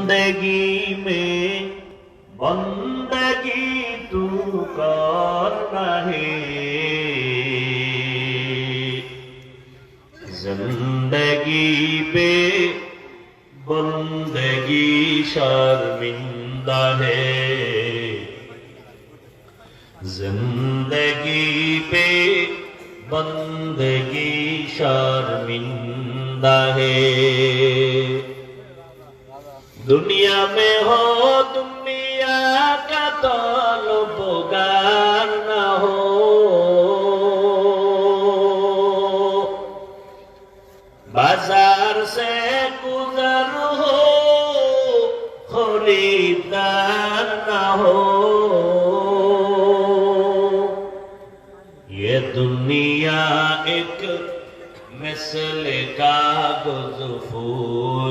जिंदगी में बंदगी तू करना है, जिंदगी पे बंदगी शर्मिंदा है, जिंदगी पे बंदगी शर्मिंदा है। दुनिया में हो दुनिया का तलबगार न हो, बाजार से गुजर हो खरीदार न हो। ये दुनिया एक मिसल कागज फूल